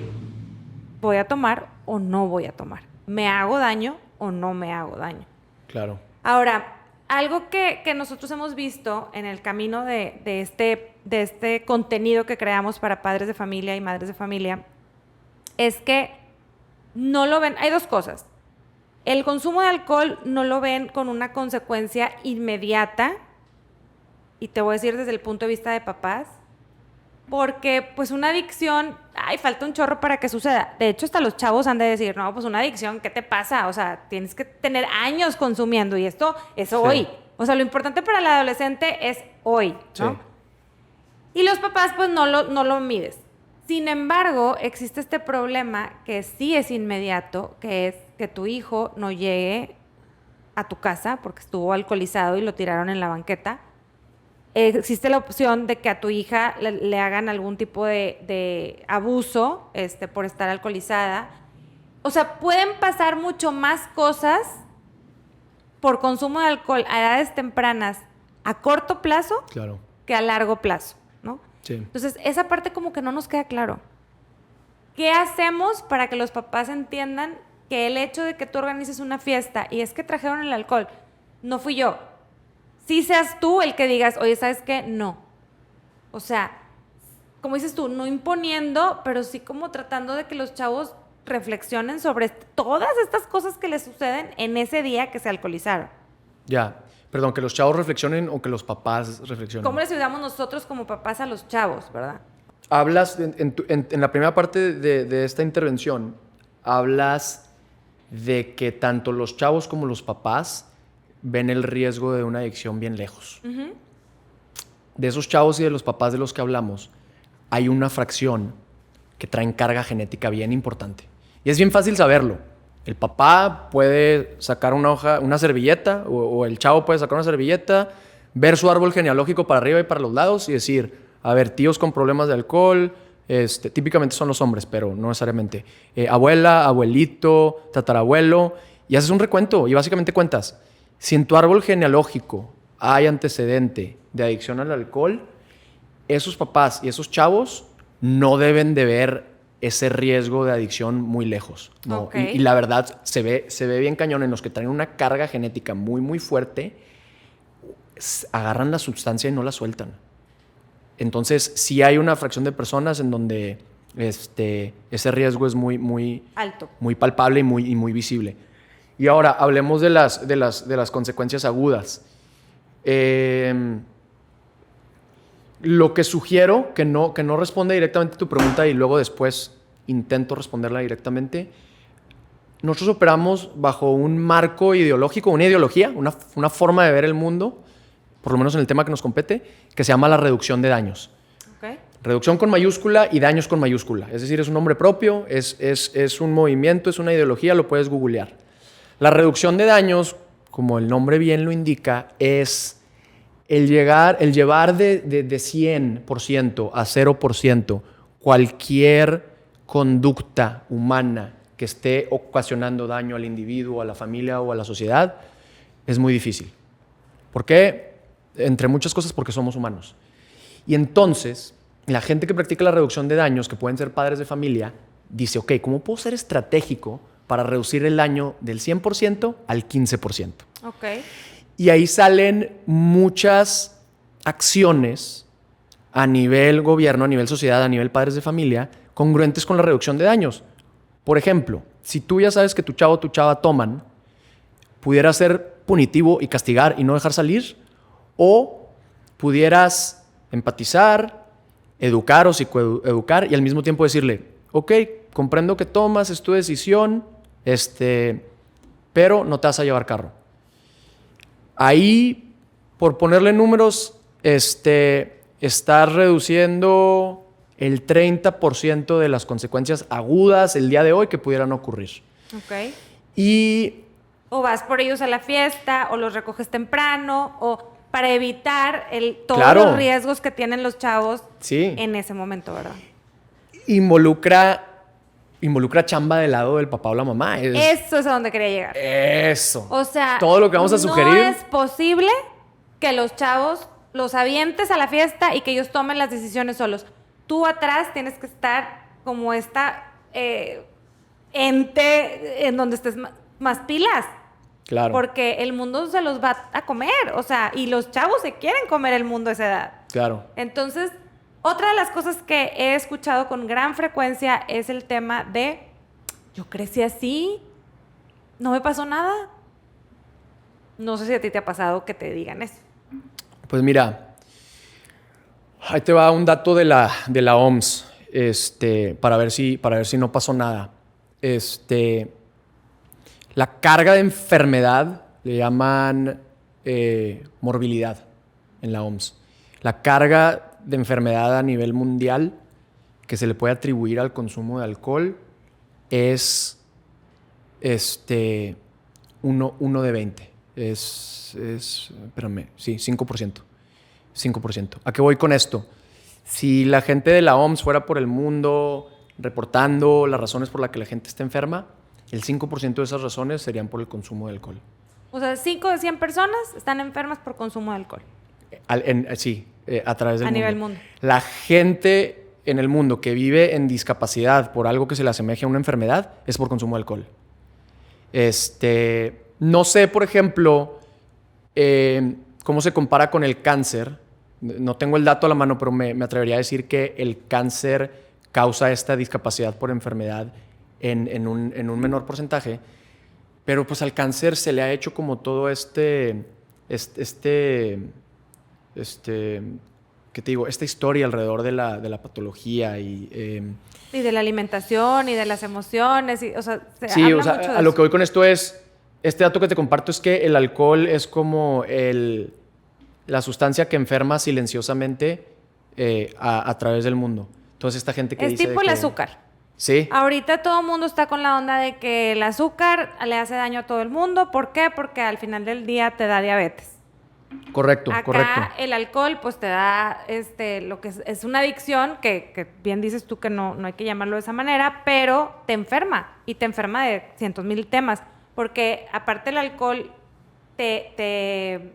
¿voy a tomar o no voy a tomar? ¿Me hago daño o no me hago daño? Claro. Ahora, algo que nosotros hemos visto en el camino de este contenido que creamos para padres de familia y madres de familia es que no lo ven. Hay dos cosas. El consumo de alcohol no lo ven con una consecuencia inmediata, y te voy a decir desde el punto de vista de papás, porque pues una adicción, falta un chorro para que suceda. De hecho, hasta los chavos han de decir, no, pues una adicción, ¿qué te pasa? O sea, tienes que tener años consumiendo y esto es Sí. hoy. O sea, lo importante para el adolescente es hoy, ¿no? Sí. Y los papás pues no lo mides. Sin embargo, existe este problema que sí es inmediato, que es que tu hijo no llegue a tu casa porque estuvo alcoholizado y lo tiraron en la banqueta. Existe la opción de que a tu hija le hagan algún tipo de abuso por estar alcoholizada. O sea, pueden pasar mucho más cosas por consumo de alcohol a edades tempranas a corto plazo Claro. que a largo plazo, ¿no? Sí. Entonces, esa parte como que no nos queda claro. ¿Qué hacemos para que los papás entiendan que el hecho de que tú organices una fiesta y es que trajeron el alcohol, no fui yo? Sí seas tú el que digas, oye, ¿sabes qué? No. O sea, como dices tú, no imponiendo, pero sí como tratando de que los chavos reflexionen sobre todas estas cosas que les suceden en ese día que se alcoholizaron. Ya. Perdón, que los chavos reflexionen o que los papás reflexionen. ¿Cómo les ayudamos nosotros como papás a los chavos, verdad? Hablas, en la primera parte de esta intervención, hablas de que tanto los chavos como los papás ven el riesgo de una adicción bien lejos. Uh-huh. De esos chavos y de los papás de los que hablamos, hay una fracción que traen carga genética bien importante. Y es bien fácil saberlo. El papá puede sacar una hoja, una servilleta, o el chavo puede sacar una servilleta, ver su árbol genealógico para arriba y para los lados y decir, a ver, tíos con problemas de alcohol, típicamente son los hombres, pero no necesariamente. Abuela, abuelito, tatarabuelo, y haces un recuento y básicamente cuentas. Si en tu árbol genealógico hay antecedente de adicción al alcohol, esos papás y esos chavos no deben de ver ese riesgo de adicción muy lejos, ¿no? Okay. Y la verdad se ve bien cañón en los que traen una carga genética muy, muy fuerte, agarran la sustancia y no la sueltan. Entonces, sí hay una fracción de personas en donde ese riesgo es muy, muy alto, muy palpable y muy visible. Y ahora hablemos de las consecuencias agudas. Lo que sugiero, que no responde directamente a tu pregunta y luego después intento responderla directamente. Nosotros operamos bajo un marco ideológico, una ideología, una forma de ver el mundo, por lo menos en el tema que nos compete, que se llama la reducción de daños. Okay. Reducción con mayúscula y daños con mayúscula. Es decir, es un nombre propio, es un movimiento, es una ideología, lo puedes googlear. La reducción de daños, como el nombre bien lo indica, es el llevar de 100% a 0% cualquier conducta humana que esté ocasionando daño al individuo, a la familia o a la sociedad, es muy difícil. ¿Por qué? Entre muchas cosas, porque somos humanos. Y entonces, la gente que practica la reducción de daños, que pueden ser padres de familia, dice, ok, ¿cómo puedo ser estratégico para reducir el daño del 100% al 15%. Ok. Y ahí salen muchas acciones a nivel gobierno, a nivel sociedad, a nivel padres de familia, congruentes con la reducción de daños. Por ejemplo, si tú ya sabes que tu chavo o tu chava toman, pudiera ser punitivo y castigar y no dejar salir, o pudieras empatizar, educar o psicoeducar y al mismo tiempo decirle, ok, comprendo que tomas, es tu decisión, pero no te vas a llevar carro. Ahí, por ponerle números, estás reduciendo el 30% de las consecuencias agudas el día de hoy que pudieran ocurrir. Ok. Y O vas por ellos a la fiesta, o los recoges temprano, o para evitar todos Claro. los riesgos que tienen los chavos sí, en ese momento, ¿verdad? involucra chamba del lado del papá o la mamá. Eso es a donde quería llegar. Eso. O sea, todo lo que vamos a sugerir. No es posible que los chavos los avientes a la fiesta y que ellos tomen las decisiones solos. Tú atrás tienes que estar como esta ente en donde estés más pilas. Claro. Porque el mundo se los va a comer. O sea, y los chavos se quieren comer el mundo a esa edad. Claro. Entonces, otra de las cosas que he escuchado con gran frecuencia es el tema de: yo crecí así, no me pasó nada. No sé si a ti te ha pasado que te digan eso. Pues mira, ahí te va un dato de la OMS, para ver si no pasó nada. La carga de enfermedad le llaman morbilidad en la OMS. La carga de enfermedad a nivel mundial que se le puede atribuir al consumo de alcohol es 1 de 20. Espérame, sí, 5%. 5%. ¿A qué voy con esto? Si la gente de la OMS fuera por el mundo reportando las razones por las que la gente está enferma, el 5% de esas razones serían por el consumo de alcohol. O sea, 5 de 100 personas están enfermas por consumo de alcohol. Sí, a través del mundo. A nivel mundo. La gente en el mundo que vive en discapacidad por algo que se le asemeje a una enfermedad es por consumo de alcohol. No sé, por ejemplo, cómo se compara con el cáncer. No tengo el dato a la mano, pero me atrevería a decir que el cáncer causa esta discapacidad por enfermedad en un menor porcentaje. Pero pues al cáncer se le ha hecho como todo ¿qué te digo? Esta historia alrededor de la patología Y de la alimentación y de las emociones. Y, o sea, sí, habla o sea, mucho de a lo eso. que voy con esto es, este dato que te comparto es que el alcohol es como la sustancia que enferma silenciosamente a través del mundo. Entonces esta gente que Es dice tipo de el que, azúcar. Sí, Ahorita todo el mundo está con la onda de que el azúcar le hace daño a todo el mundo. ¿Por qué? Porque al final del día te da diabetes. correcto. Acá el alcohol pues te da lo que es una adicción que bien dices tú que no hay que llamarlo de esa manera, pero te enferma y te enferma de cientos mil temas, porque aparte el alcohol te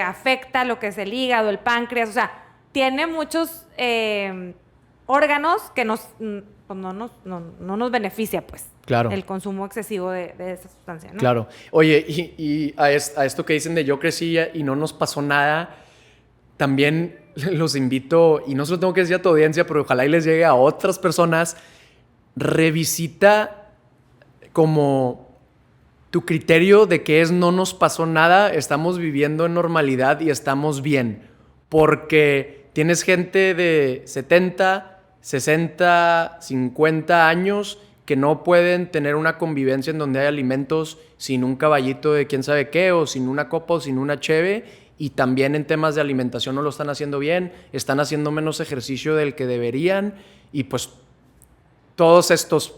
afecta lo que es el hígado, el páncreas, o sea, tiene muchos órganos que pues no nos beneficia, pues. Claro. El consumo excesivo de esa sustancia, ¿no? Claro. Oye, y a esto que dicen de yo crecí y no nos pasó nada, también los invito, y no se lo tengo que decir a tu audiencia, pero ojalá y les llegue a otras personas, revisita como tu criterio de que es no nos pasó nada, estamos viviendo en normalidad y estamos bien. Porque tienes gente de 70, 60, 50 años que no pueden tener una convivencia en donde hay alimentos sin un caballito de quién sabe qué, o sin una copa o sin una cheve, y también en temas de alimentación no lo están haciendo bien, están haciendo menos ejercicio del que deberían, y pues todos estos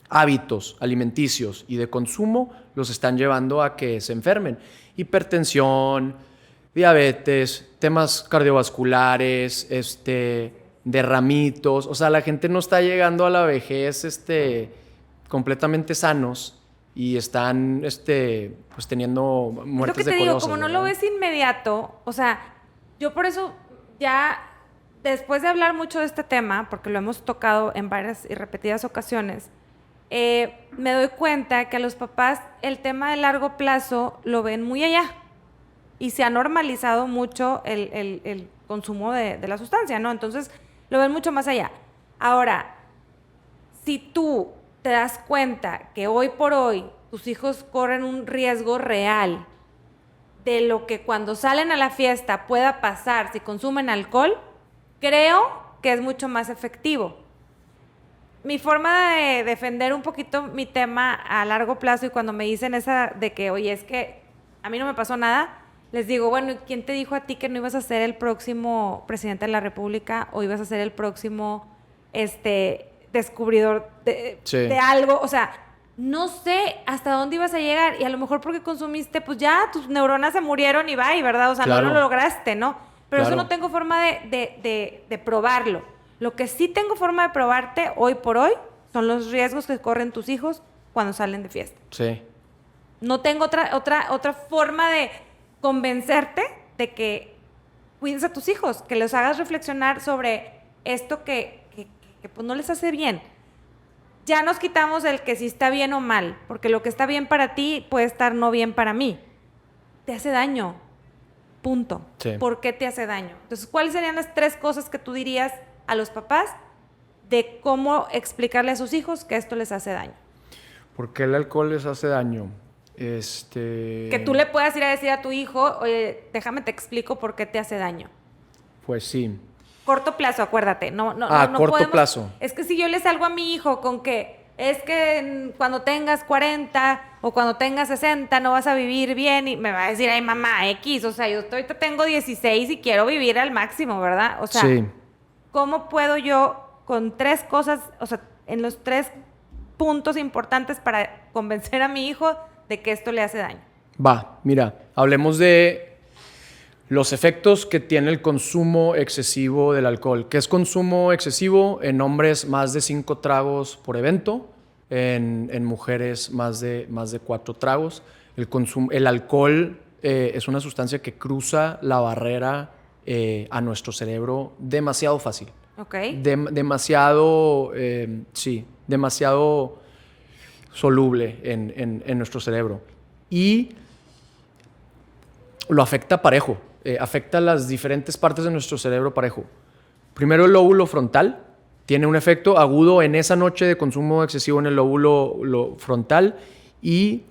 hábitos alimenticios y de consumo los están llevando a que se enfermen. Hipertensión, diabetes, temas cardiovasculares, derramitos. O sea, la gente no está llegando a la vejez completamente sanos y están pues teniendo muertes Lo que de te digo, colosas, como no ¿verdad? lo ves inmediato, o sea, yo por eso ya después de hablar mucho de este tema, porque lo hemos tocado en varias y repetidas ocasiones, me doy cuenta que a los papás el tema de largo plazo lo ven muy allá y se ha normalizado mucho el consumo de la sustancia, ¿no? Entonces lo ven mucho más allá. Ahora, si tú te das cuenta que hoy por hoy tus hijos corren un riesgo real de lo que cuando salen a la fiesta pueda pasar si consumen alcohol, creo que es mucho más efectivo. Mi forma de defender un poquito mi tema a largo plazo y cuando me dicen esa de que, oye, es que a mí no me pasó nada, les digo, bueno, ¿quién te dijo a ti que no ibas a ser el próximo presidente de la República o ibas a ser el próximo descubridor de algo? O sea, no sé hasta dónde ibas a llegar y a lo mejor porque consumiste, pues ya tus neuronas se murieron y bye, ¿verdad? O sea, claro, no lo lograste, ¿no? Pero claro, eso no tengo forma de probarlo. Lo que sí tengo forma de probarte hoy por hoy son los riesgos que corren tus hijos cuando salen de fiesta. Sí. No tengo otra forma de convencerte de que cuides a tus hijos, que los hagas reflexionar sobre esto que pues no les hace bien. Ya nos quitamos el que si está bien o mal, porque lo que está bien para ti puede estar no bien para mí. Te hace daño. Punto. Sí. ¿Por qué te hace daño? Entonces, ¿cuáles serían las 3 cosas que tú dirías a los papás de cómo explicarle a sus hijos que esto les hace daño? ¿Por qué el alcohol les hace daño? Que tú le puedas ir a decir a tu hijo, oye, déjame te explico por qué te hace daño. Pues sí. Corto plazo, acuérdate. No corto plazo. Es que si yo le salgo a mi hijo con que es que cuando tengas 40 o cuando tengas 60 no vas a vivir bien y me va a decir, ay mamá, X, o sea, yo ahorita tengo 16 y quiero vivir al máximo, ¿verdad? O sea, sí. ¿Cómo puedo yo con 3 cosas, o sea, en los 3 puntos importantes para convencer a mi hijo de que esto le hace daño? Va, mira, hablemos de los efectos que tiene el consumo excesivo del alcohol. ¿Qué es consumo excesivo? En hombres, más de 5 tragos por evento. En mujeres, más de 4 tragos. El alcohol es una sustancia que cruza la barrera a nuestro cerebro demasiado fácil. Okay. Demasiado soluble en nuestro cerebro. Y lo afecta parejo. Afecta las diferentes partes de nuestro cerebro parejo. Primero, el lóbulo frontal tiene un efecto agudo en esa noche de consumo excesivo en el lóbulo frontal y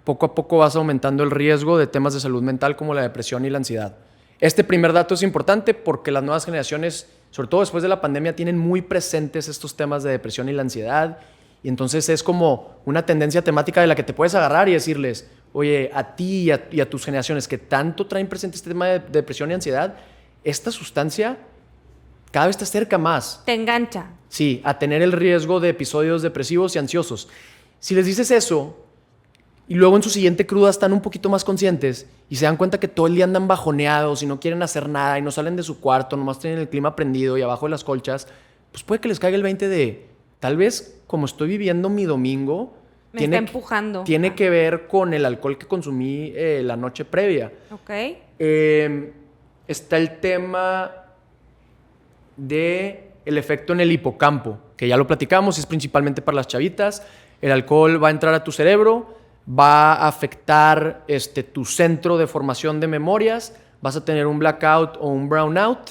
poco a poco vas aumentando el riesgo de temas de salud mental como la depresión y la ansiedad. Este primer dato es importante porque las nuevas generaciones, sobre todo después de la pandemia, tienen muy presentes estos temas de depresión y la ansiedad y entonces es como una tendencia temática de la que te puedes agarrar y decirles, oye, a ti y a tus generaciones que tanto traen presente este tema de depresión y ansiedad, esta sustancia cada vez te acerca más. Te engancha. Sí, a tener el riesgo de episodios depresivos y ansiosos. Si les dices eso y luego en su siguiente cruda están un poquito más conscientes y se dan cuenta que todo el día andan bajoneados y no quieren hacer nada y no salen de su cuarto, nomás tienen el clima prendido y abajo de las colchas, pues puede que les caiga el 20 de, tal vez como estoy viviendo mi domingo, Me está empujando. Tiene que ver con el alcohol que consumí la noche previa. Ok. Está el tema del efecto en el hipocampo, que ya lo platicamos, es principalmente para las chavitas. El alcohol va a entrar a tu cerebro, va a afectar tu centro de formación de memorias, vas a tener un blackout o un brownout,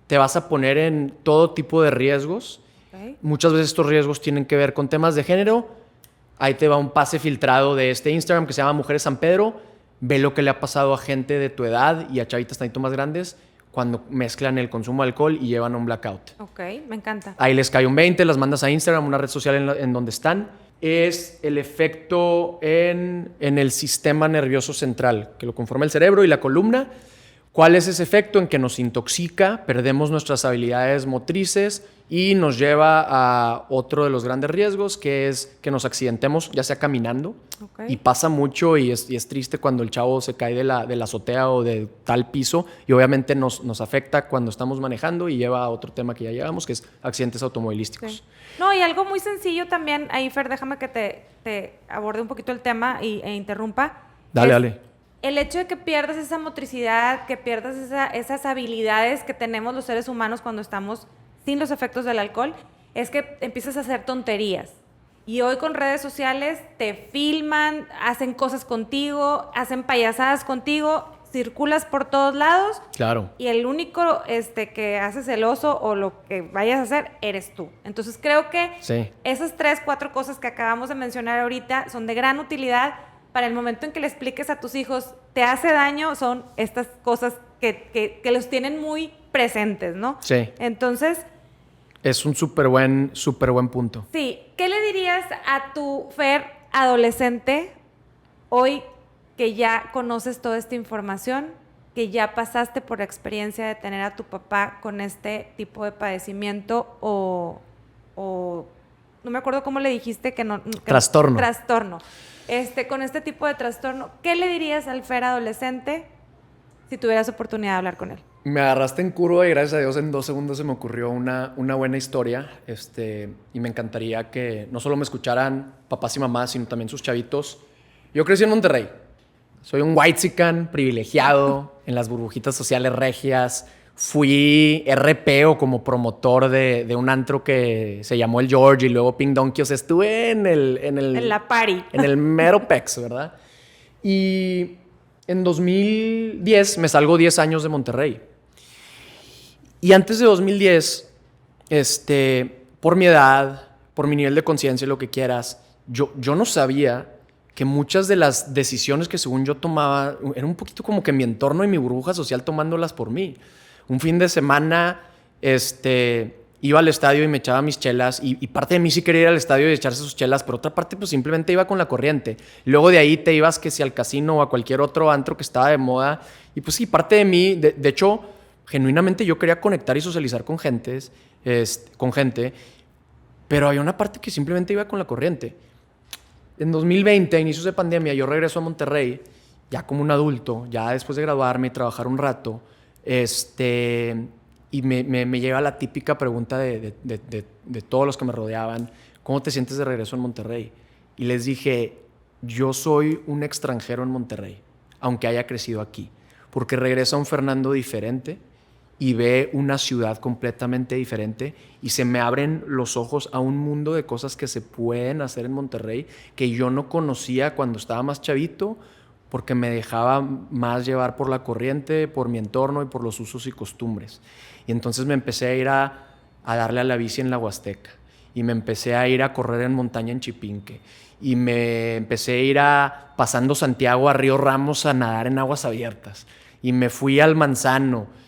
te vas a poner en todo tipo de riesgos. Okay. Muchas veces estos riesgos tienen que ver con temas de género. Ahí te va un pase filtrado de Instagram que se llama Mujeres San Pedro. Ve lo que le ha pasado a gente de tu edad y a chavitas tantito más grandes cuando mezclan el consumo de alcohol y llevan a un blackout. Ok, me encanta. Ahí les cae un 20, las mandas a Instagram, una red social en donde están. Es el efecto en el sistema nervioso central, que lo conforma el cerebro y la columna. ¿Cuál es ese efecto? En que nos intoxica, perdemos nuestras habilidades motrices y nos lleva a otro de los grandes riesgos, que es que nos accidentemos, ya sea caminando. Okay. Y pasa mucho y es triste cuando el chavo se cae de la azotea o de tal piso y obviamente nos afecta cuando estamos manejando y lleva a otro tema que ya llevamos, que es accidentes automovilísticos. Sí. No, y algo muy sencillo también, ahí Fer, déjame que te aborde un poquito el tema e interrumpa. Dale. El hecho de que pierdas esa motricidad, que pierdas esas habilidades que tenemos los seres humanos cuando estamos sin los efectos del alcohol, es que empiezas a hacer tonterías. Y hoy con redes sociales te filman, hacen cosas contigo, hacen payasadas contigo, circulas por todos lados. Claro. Y el único que haces el oso o lo que vayas a hacer eres tú. Entonces creo que Sí. esas 3, 4 cosas que acabamos de mencionar ahorita son de gran utilidad para el momento en que le expliques a tus hijos, te hace daño, son estas cosas que los tienen muy presentes, ¿no? Sí. Entonces, Es un súper buen punto. sí, ¿qué le dirías a tu Fer adolescente hoy que ya conoces toda esta información, que ya pasaste por la experiencia de tener a tu papá con este tipo de padecimiento o no me acuerdo cómo le dijiste que no... Trastorno. Trastorno. Con este tipo de trastorno, ¿qué le dirías al Fer adolescente si tuvieras oportunidad de hablar con él? Me agarraste en curva y gracias a Dios en 2 segundos se me ocurrió una buena historia. Y me encantaría que no solo me escucharan papás y mamás, sino también sus chavitos. Yo crecí en Monterrey. Soy un whitezican privilegiado en las burbujitas sociales regias. Fui RP o como promotor de un antro que se llamó el George y luego Pink Donkey. O sea, estuve En la party. En el mero pex, ¿verdad? Y en 2010 me salgo 10 años de Monterrey. Y antes de 2010, por mi edad, por mi nivel de conciencia, lo que quieras, yo no sabía que muchas de las decisiones que según yo tomaba era un poquito como que mi entorno y mi burbuja social tomándolas por mí. Un fin de semana, iba al estadio y me echaba mis chelas y parte de mí sí quería ir al estadio y echarse sus chelas, pero otra parte pues simplemente iba con la corriente. Luego de ahí te ibas que si al casino o a cualquier otro antro que estaba de moda y pues sí, parte de mí, de hecho, genuinamente yo quería conectar y socializar con gente, pero había una parte que simplemente iba con la corriente. En 2020, a inicios de pandemia, yo regreso a Monterrey, ya como un adulto, ya después de graduarme y trabajar un rato, y me llega la típica pregunta de todos los que me rodeaban, ¿cómo te sientes de regreso en Monterrey? Y les dije, yo soy un extranjero en Monterrey, aunque haya crecido aquí, porque regresa un Fernando diferente y ve una ciudad completamente diferente y se me abren los ojos a un mundo de cosas que se pueden hacer en Monterrey que yo no conocía cuando estaba más chavito porque me dejaba más llevar por la corriente, por mi entorno y por los usos y costumbres. Y entonces me empecé a ir a darle a la bici en la Huasteca y me empecé a ir a correr en montaña en Chipinque y me empecé a ir pasando Santiago a Río Ramos a nadar en aguas abiertas y me fui al Manzano.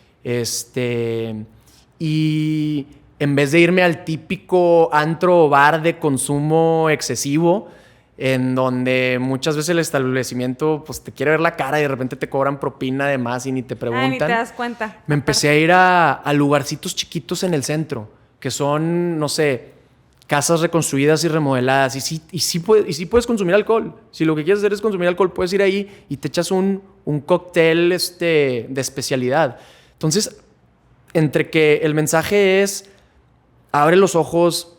Y en vez de irme al típico antro o bar de consumo excesivo, en donde muchas veces el establecimiento pues, te quiere ver la cara y de repente te cobran propina de más y ni te preguntan. Ni te das cuenta. Me empecé a ir a lugarcitos chiquitos en el centro, que son, no sé, casas reconstruidas y remodeladas. Y sí puedes consumir alcohol. Si lo que quieres hacer es consumir alcohol, puedes ir ahí y te echas un cóctel de especialidad. Entonces, entre que el mensaje es abre los ojos,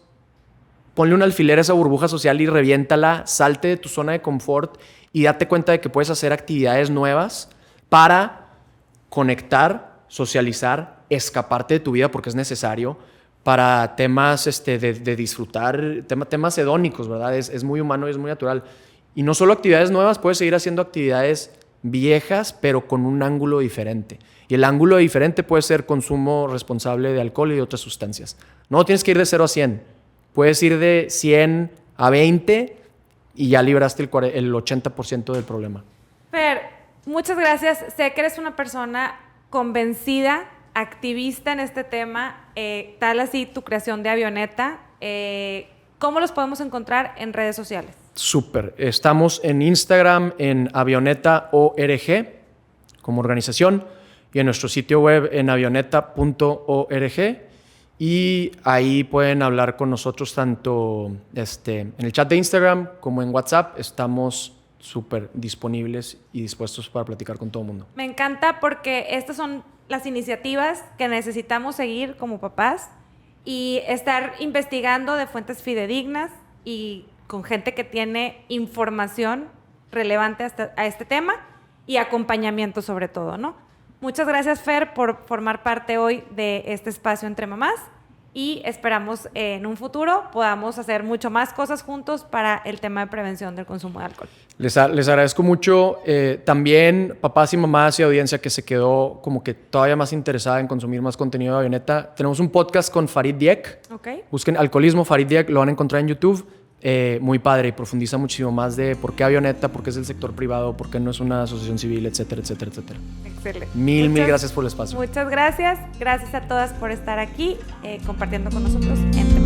ponle un alfiler a esa burbuja social y reviéntala, salte de tu zona de confort y date cuenta de que puedes hacer actividades nuevas para conectar, socializar, escaparte de tu vida porque es necesario para temas de disfrutar, temas hedónicos, ¿verdad? Es muy humano y es muy natural. Y no solo actividades nuevas, puedes seguir haciendo actividades viejas, pero con un ángulo diferente. Y el ángulo diferente puede ser consumo responsable de alcohol y de otras sustancias. No tienes que ir de 0 a 100. Puedes ir de 100 a 20 y ya libraste el 80% del problema. Fer, muchas gracias. Sé que eres una persona convencida, activista en este tema, tal así tu creación de Avioneta. ¿Cómo los podemos encontrar en redes sociales? Súper. Estamos en Instagram en avioneta.org como organización y en nuestro sitio web en avioneta.org y ahí pueden hablar con nosotros tanto en el chat de Instagram como en WhatsApp. Estamos súper disponibles y dispuestos para platicar con todo el mundo. Me encanta porque estas son las iniciativas que necesitamos seguir como papás y estar investigando de fuentes fidedignas y con gente que tiene información relevante a este tema y acompañamiento sobre todo, ¿no? Muchas gracias, Fer, por formar parte hoy de este espacio Entre Mamás y esperamos en un futuro podamos hacer mucho más cosas juntos para el tema de prevención del consumo de alcohol. Les agradezco mucho. También, papás y mamás y audiencia que se quedó como que todavía más interesada en consumir más contenido de Avioneta. Tenemos un podcast con Farid Dieck. Okay. Busquen Alcoholismo, Farid Dieck, lo van a encontrar en YouTube. Muy padre y profundiza muchísimo más de por qué Avioneta, por qué es el sector privado, por qué no es una asociación civil, etcétera, etcétera, etcétera. Excelente. Mil gracias por el espacio. Muchas gracias. Gracias a todas por estar aquí compartiendo con nosotros en